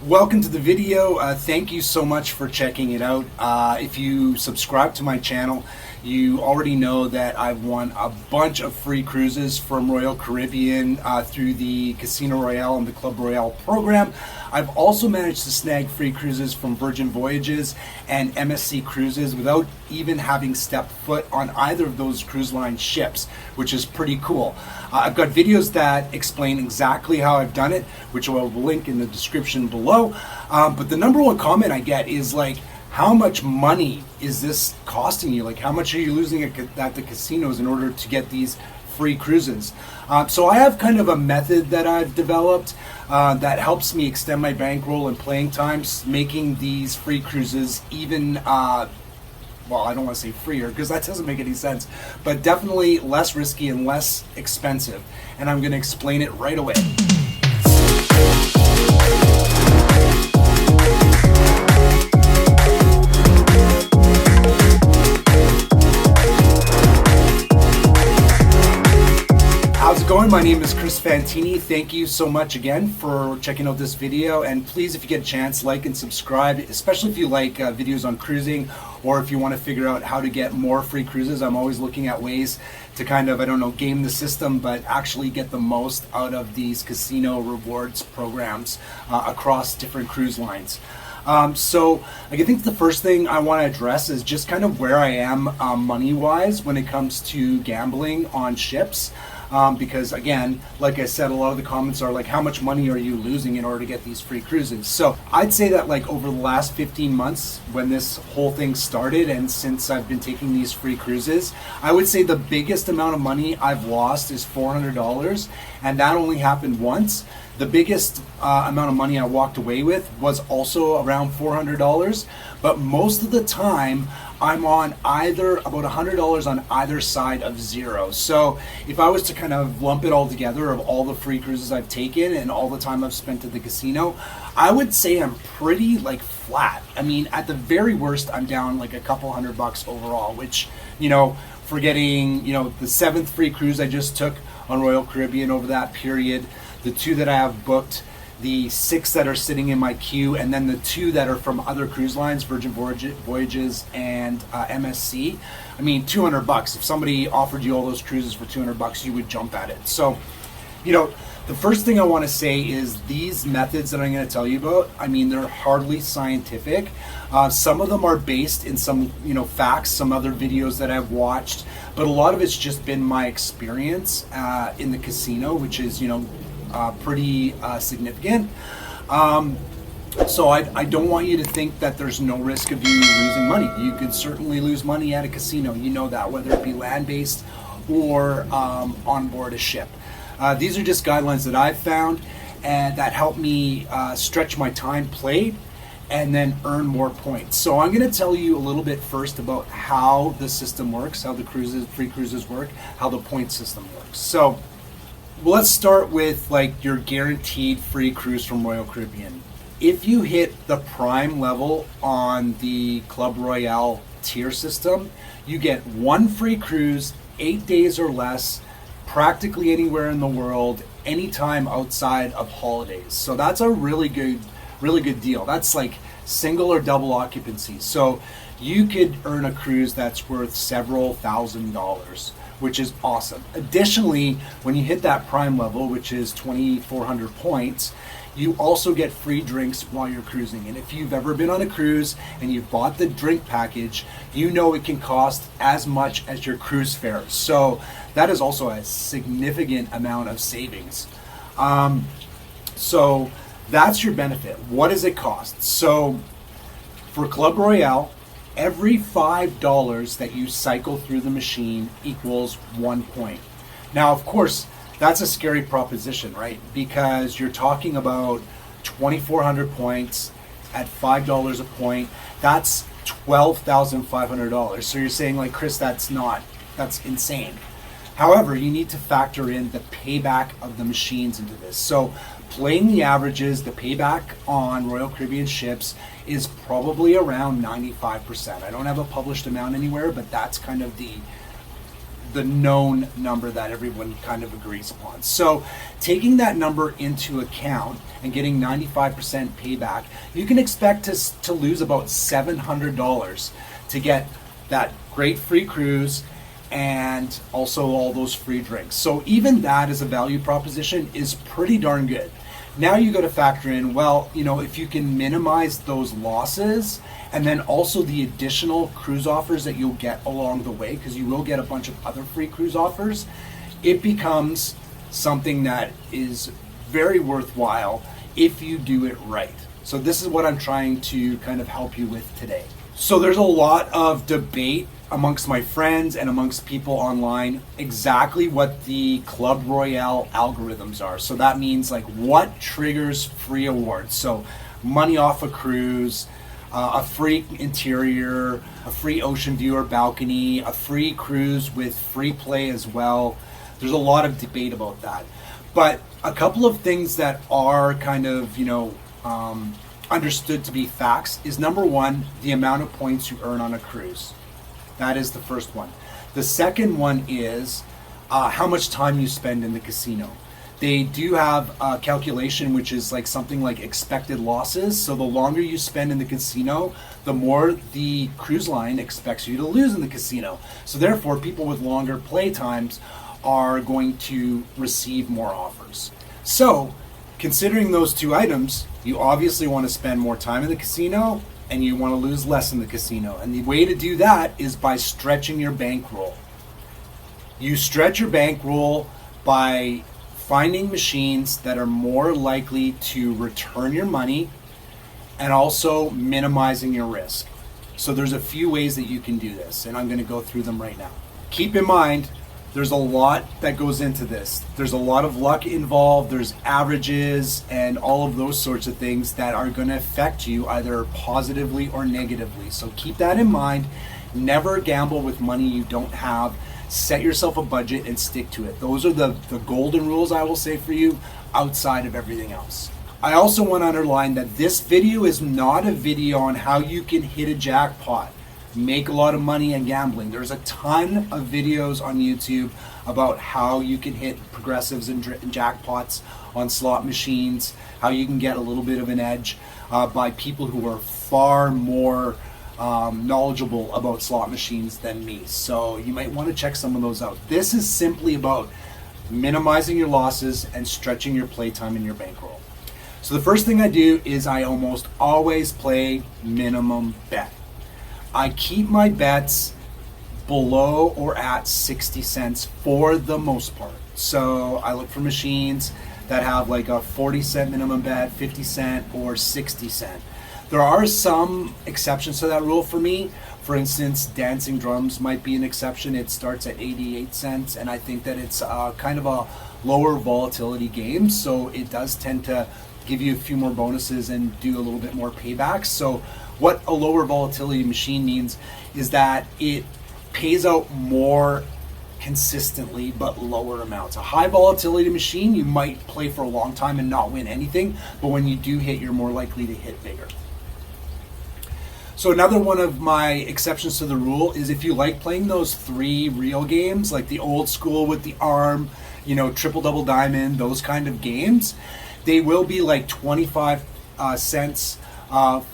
Welcome to the video. Thank you so much for checking it out. If you subscribe to my channel, you already know that I've won a bunch of free cruises from Royal Caribbean through the Casino Royale and the Club Royale program. I've also managed to snag free cruises from Virgin Voyages and MSC Cruises without even having stepped foot on either of those cruise line ships, which is pretty cool. I've got videos that explain exactly how I've done it, which I will link in the description below. But the number one comment I get is like, how much money is this costing you? Like, how much are you losing at the casinos in order to get these free cruises? So I have kind of a method that I've developed that helps me extend my bankroll and playing times, making these free cruises even, well, I don't want to say freer because that doesn't make any sense, but definitely less risky and less expensive. And I'm going to explain it right away. How's it going? My name is Chris Fantini. Thank you so much again for checking out this video, and please, if you get a chance, like and subscribe, especially if you like videos on cruising, or if you want to figure out how to get more free cruises. I'm always looking at ways to kind of, I don't know, game the system, but actually get the most out of these casino rewards programs across different cruise lines. So I think the first thing I want to address is just kind of where I am money-wise when it comes to gambling on ships. Because again, like I said, a lot of the comments are like, how much money are you losing in order to get these free cruises? So I'd say that like over the last 15 months when this whole thing started, and since I've been taking these free cruises, I would say the biggest amount of money I've lost is $400, and that only happened once. The biggest amount of money I walked away with was also around $400, but most of the time I'm on either about $100 on either side of zero. So if I was to kind of lump it all together of all the free cruises I've taken and all the time I've spent at the casino, I would say I'm pretty like flat. I mean, at the very worst, I'm down like a couple $100 overall, which, you know, for getting, you know, the 7th free cruise I just took on Royal Caribbean over that period, the 2 that I have booked, the 6 that are sitting in my queue, and then the 2 that are from other cruise lines, Virgin Voyages and MSC. I mean, $200. If somebody offered you all those cruises for $200, you would jump at it. So, you know, the first thing I want to say is these methods that I'm going to tell you about, I mean, they're hardly scientific. Some of them are based in some, you know, facts, some other videos that I've watched, but a lot of it's just been my experience in the casino, which is, you know, pretty significant. So I don't want you to think that there's no risk of you losing money. You could certainly lose money at a casino, you know that, whether it be land-based or on board a ship. These are just guidelines that I've found and that help me stretch my time played and then earn more points. So I'm going to tell you a little bit first about how the system works, how the free cruises work, how the point system works. So well, let's start with like your guaranteed free cruise from Royal Caribbean. If you hit the prime level on the Club Royale tier system, you get 1 free cruise, 8 days or less, practically anywhere in the world, anytime outside of holidays. So that's a really good deal. That's like single or double occupancy. So you could earn a cruise that's worth several $1,000s, which is awesome. Additionally, when you hit that prime level, which is 2,400 points, you also get free drinks while you're cruising. And if you've ever been on a cruise and you've bought the drink package, you know it can cost as much as your cruise fare. So that is also a significant amount of savings. So that's your benefit. What does it cost? So for Club Royale, every $5 that you cycle through the machine equals 1 point. Now, of course, that's a scary proposition, right? Because you're talking about 2,400 points at $5 a point. That's $12,500. So you're saying like, Chris, that's insane. However, you need to factor in the payback of the machines into this. So playing the averages, the payback on Royal Caribbean ships is probably around 95%. I don't have a published amount anywhere, but that's kind of the the known number that everyone kind of agrees upon. So taking that number into account and getting 95% payback, you can expect to lose about $700 to get that great free cruise and also all those free drinks. So even that as a value proposition is pretty darn good. Now you got to factor in, well, if you can minimize those losses and then also the additional cruise offers that you'll get along the way, because you will get a bunch of other free cruise offers, it becomes something that is very worthwhile if you do it right. So this is what I'm trying to kind of help you with today. So there's a lot of debate amongst my friends and amongst people online exactly what the Club Royale algorithms are. So that means like what triggers free awards. So money off a cruise, a free interior, a free ocean view or balcony, a free cruise with free play as well. There's a lot of debate about that. But a couple of things that are kind of, understood to be facts is, number one, the amount of points you earn on a cruise. That is the first one. The second one is how much time you spend in the casino. They do have a calculation which is like something like expected losses. So the longer you spend in the casino, the more the cruise line expects you to lose in the casino. So therefore, people with longer play times are going to receive more offers. So considering those two items, you obviously want to spend more time in the casino and you want to lose less in the casino. And the way to do that is by stretching your bankroll. You stretch your bankroll by finding machines that are more likely to return your money and also minimizing your risk. So there's a few ways that you can do this, and I'm going to go through them right now. Keep in mind, there's a lot that goes into this. There's a lot of luck involved, there's averages and all of those sorts of things that are going to affect you either positively or negatively. So keep that in mind. Never gamble with money you don't have. Set yourself a budget and stick to it. Those are the golden rules, I will say, for you outside of everything else. I also want to underline that this video is not a video on how you can hit a jackpot, make a lot of money in gambling. There's a ton of videos on YouTube about how you can hit progressives and jackpots on slot machines, how you can get a little bit of an edge by people who are far more knowledgeable about slot machines than me. So you might want to check some of those out. This is simply about minimizing your losses and stretching your playtime and your bankroll. So the first thing I do is I almost always play minimum bet. I keep my bets below or at 60 cents for the most part. So I look for machines that have like a 40-cent minimum bet, 50 cent, or 60 cent. There are some exceptions to that rule for me. For instance, dancing drums might be an exception. It starts at 88 cents, and I think that it's kind of a lower volatility game, so it does tend to give you a few more bonuses and do a little bit more payback. So what a lower volatility machine means is that it pays out more consistently but lower amounts. A high volatility machine, you might play for a long time and not win anything, but when you do hit, you're more likely to hit bigger. So another one of my exceptions to the rule is if you like playing those three reel games, like the old school with the arm, triple double diamond, those kind of games, they will be like 25 cents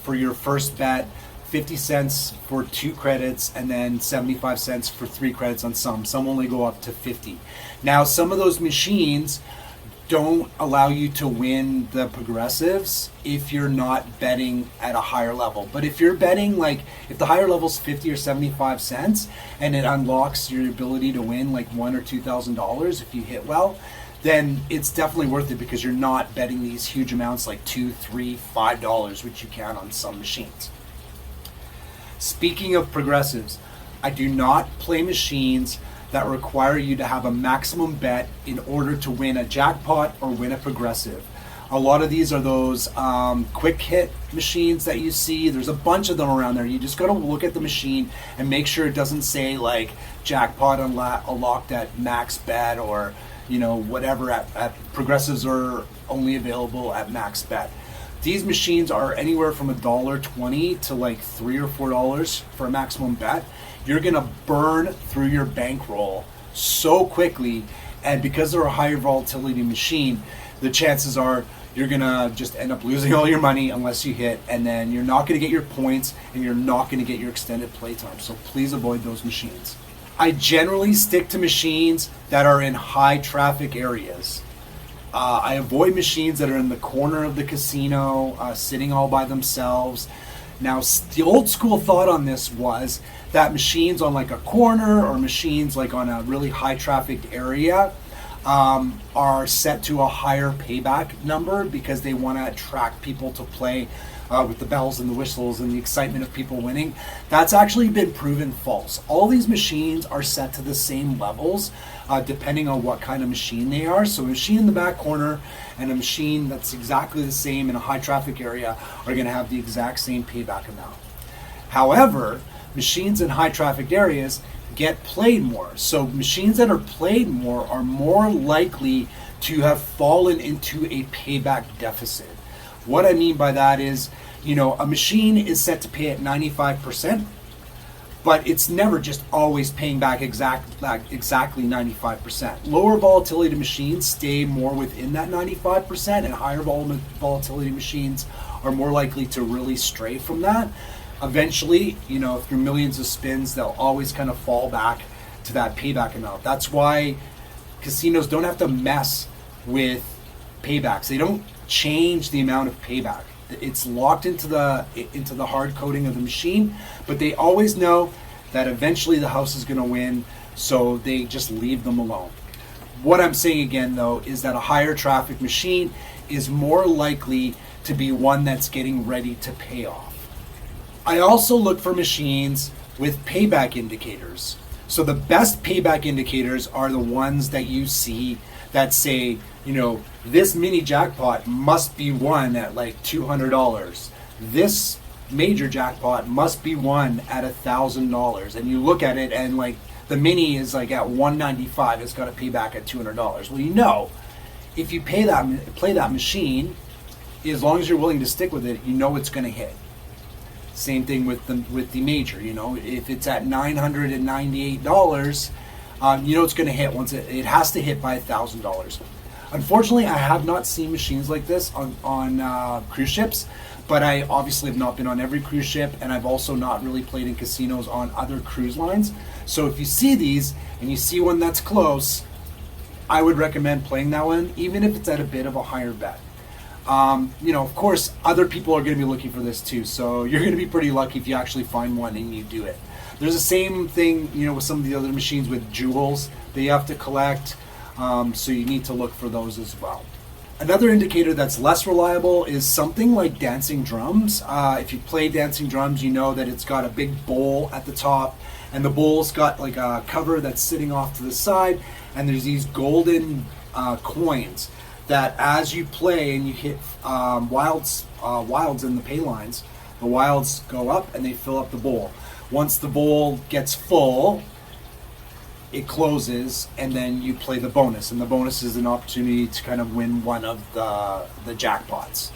for your first bet, 50 cents for 2 credits, and then 75 cents for 3 credits on some. Some only go up to 50. Now, some of those machines don't allow you to win the progressives if you're not betting at a higher level. But if you're betting, like if the higher level's 50 or 75 cents and it unlocks your ability to win like $1,000 or $2,000 if you hit well, then it's definitely worth it because you're not betting these huge amounts like $2, $3, $5, which you can on some machines. Speaking of progressives, I do not play machines that require you to have a maximum bet in order to win a jackpot or win a progressive. A lot of these are those quick hit machines that you see. There's a bunch of them around there. You just gotta look at the machine and make sure it doesn't say like jackpot unlocked at max bet or whatever at progressives are only available at max bet. These machines are anywhere from $1.20 to like $3 or $4 for a maximum bet. You're gonna burn through your bankroll so quickly, and because they're a higher volatility machine, the chances are you're gonna just end up losing all your money unless you hit, and then you're not gonna get your points and you're not gonna get your extended play time. So please avoid those machines. I generally stick to machines that are in high traffic areas. I avoid machines that are in the corner of the casino, sitting all by themselves. Now, the old school thought on this was that machines on like a corner or machines like on a really high trafficked area are set to a higher payback number because they want to attract people to play with the bells and the whistles and the excitement of people winning. That's actually been proven false. All these machines are set to the same levels depending on what kind of machine they are. So a machine in the back corner and a machine that's exactly the same in a high traffic area are going to have the exact same payback amount. However, machines in high traffic areas get played more. So machines that are played more are more likely to have fallen into a payback deficit. What I mean by that is, a machine is set to pay at 95%, but it's never just always paying back exactly 95%. Lower volatility machines stay more within that 95%, and higher volatility machines are more likely to really stray from that. Eventually, through millions of spins, they'll always kind of fall back to that payback amount. That's why casinos don't have to mess with paybacks. They don't change the amount of payback. It's locked into the hard coding of the machine, but they always know that eventually the house is going to win, so they just leave them alone. What I'm saying again, though, is that a higher traffic machine is more likely to be one that's getting ready to pay off. I also look for machines with payback indicators. So the best payback indicators are the ones that you see that say, this mini jackpot must be won at like $200. This major jackpot must be won at $1,000. And you look at it and like the mini is like at $195, it's got to pay back at $200. Well, if you play that machine, as long as you're willing to stick with it, it's going to hit. Same thing with the major. If it's at $998, it's going to hit once it has to hit by $1,000. Unfortunately, I have not seen machines like this on cruise ships, but I obviously have not been on every cruise ship, and I've also not really played in casinos on other cruise lines. So if you see these and you see one that's close, I would recommend playing that one, even if it's at a bit of a higher bet. Of course, other people are going to be looking for this too, so you're going to be pretty lucky if you actually find one and you do it. There's the same thing, with some of the other machines with jewels that you have to collect, so you need to look for those as well. Another indicator that's less reliable is something like dancing drums. If you play dancing drums, you know that it's got a big bowl at the top, and the bowl's got like a cover that's sitting off to the side, and there's these golden coins that as you play and you hit wilds in the pay lines, the wilds go up and they fill up the bowl. Once the bowl gets full, it closes, and then you play the bonus, and the bonus is an opportunity to kind of win one of the jackpots.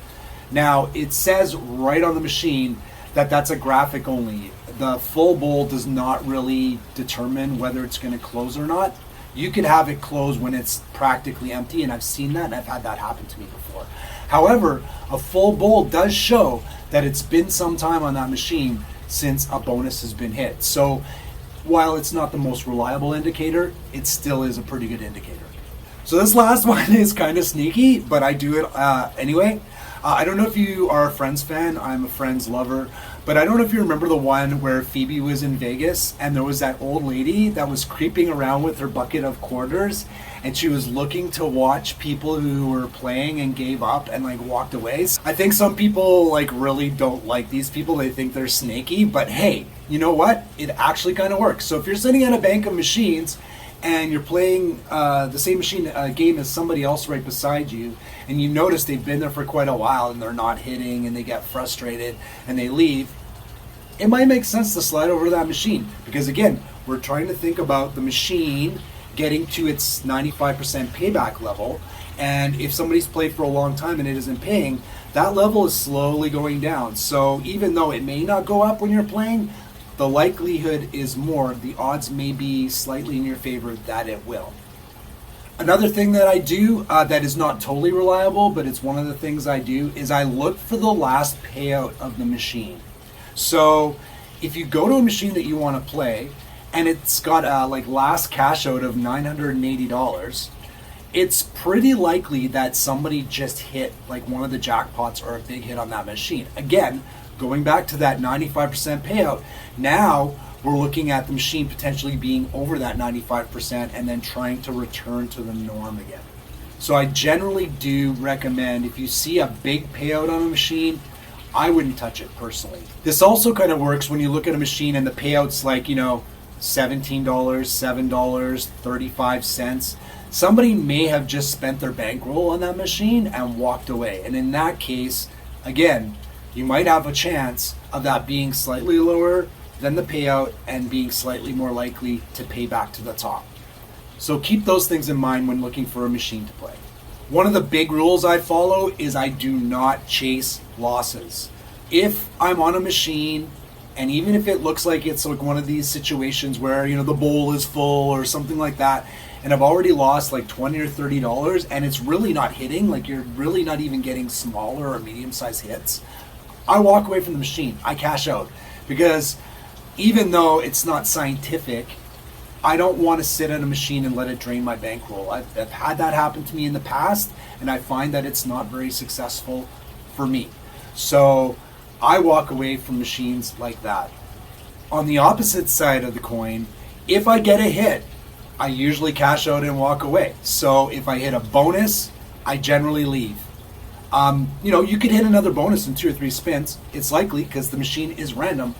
Now, it says right on the machine that that's a graphic only. The full bowl does not really determine whether it's going to close or not. You could have it close when it's practically empty, and I've seen that, and I've had that happen to me before. However, a full bowl does show that it's been some time on that machine since a bonus has been hit. So while it's not the most reliable indicator, it still is a pretty good indicator. So this last one is kind of sneaky, but I do it anyway. I don't know if you are a Friends fan. I'm a Friends lover. But I don't know if you remember the one where Phoebe was in Vegas and there was that old lady that was creeping around with her bucket of quarters, and she was looking to watch people who were playing and gave up and like walked away. I think some people like really don't like these people. They think they're snaky, but hey, you know what? It actually kind of works. So if you're sitting at a bank of machines and you're playing the same machine game as somebody else right beside you, and you notice they've been there for quite a while and they're not hitting and they get frustrated and they leave, it might make sense to slide over to that machine, because again, we're trying to think about the machine getting to its 95% payback level, and if somebody's played for a long time and it isn't paying, that level is slowly going down. So even though it may not go up when you're playing, the likelihood is more, the odds may be slightly in your favor that it will. Another thing that I do that is not totally reliable, but it's one of the things I do, is I look for the last payout of the machine. So if you go to a machine that you want to play and it's got a last cash out of $980, it's pretty likely that somebody just hit one of the jackpots or a big hit on that machine. Again, going back to that 95% payout, now we're looking at the machine potentially being over that 95% and then trying to return to the norm again. So I generally do recommend, if you see a big payout on a machine, I wouldn't touch it personally. This also kind of works when you look at a machine and the payout's $17, $7, 35 cents. Somebody may have just spent their bankroll on that machine and walked away. And in that case, again, you might have a chance of that being slightly lower than the payout and being slightly more likely to pay back to the top. So keep those things in mind when looking for a machine to play. One of the big rules I follow is I do not chase losses. If I'm on a machine, and even if it looks like it's one of these situations where the bowl is full or something like that, and I've already lost $20 or $30 and it's really not hitting, you're really not even getting smaller or medium-sized hits, I walk away from the machine. I cash out. Because even though it's not scientific, I don't want to sit at a machine and let it drain my bankroll. I've had that happen to me in the past, and I find that it's not very successful for me. So I walk away from machines like that. On the opposite side of the coin, if I get a hit, I usually cash out and walk away. So if I hit a bonus, I generally leave. You could hit another bonus in 2 or 3 spins. It's likely because the machine is random.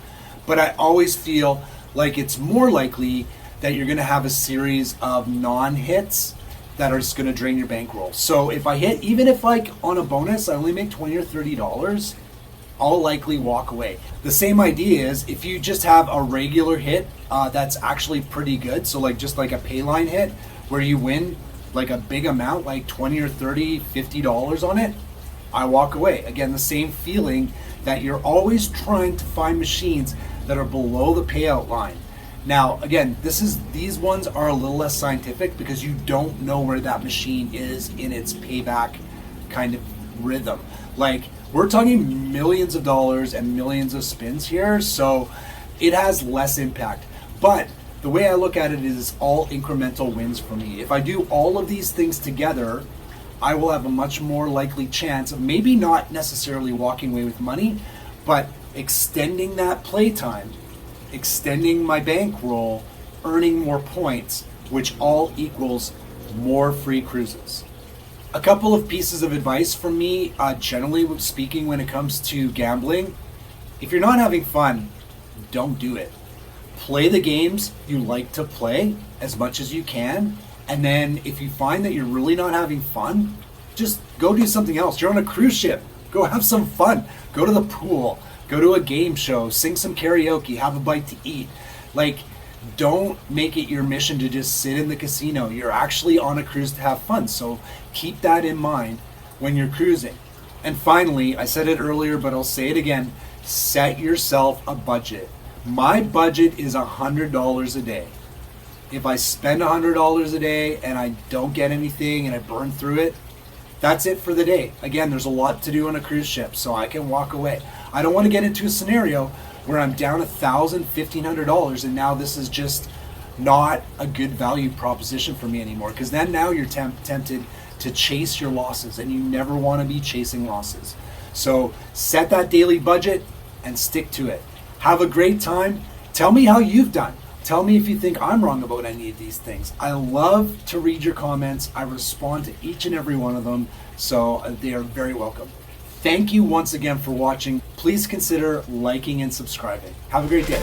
But I always feel like it's more likely that you're going to have a series of non-hits that are just going to drain your bankroll. So if I hit, even if on a bonus I only make $20 or $30, I'll likely walk away. The same idea is if you just have a regular hit that's actually pretty good, so just a pay line hit where you win a big amount, $20 or $30, $50 on it, I walk away. Again, the same feeling that you're always trying to find machines that are below the payout line. Now, again, these ones are a little less scientific because you don't know where that machine is in its payback kind of rhythm. We're talking millions of dollars and millions of spins here, so it has less impact. But the way I look at it is all incremental wins for me. If I do all of these things together, I will have a much more likely chance of maybe not necessarily walking away with money, but extending that play time, extending my bankroll, earning more points, which all equals more free cruises. A couple of pieces of advice from me, generally speaking, when it comes to gambling: if you're not having fun, don't do it. Play the games you like to play as much as you can, and then if you find that you're really not having fun, just go do something else. You're on a cruise ship, go have some fun. Go to the pool, go to a game show, sing some karaoke, have a bite to eat. Don't make it your mission to just sit in the casino. You're actually on a cruise to have fun, so keep that in mind when you're cruising. And finally, I said it earlier, but I'll say it again, set yourself a budget. My budget is $100 a day. If I spend $100 a day and I don't get anything and I burn through it, that's it for the day. Again, there's a lot to do on a cruise ship, so I can walk away. I don't want to get into a scenario where I'm down $1,000, $1,500, and now this is just not a good value proposition for me anymore, because then now you're tempted to chase your losses, and you never want to be chasing losses. So set that daily budget and stick to it. Have a great time. Tell me how you've done. Tell me if you think I'm wrong about any of these things. I love to read your comments. I respond to each and every one of them, so they are very welcome. Thank you once again for watching. Please consider liking and subscribing. Have a great day.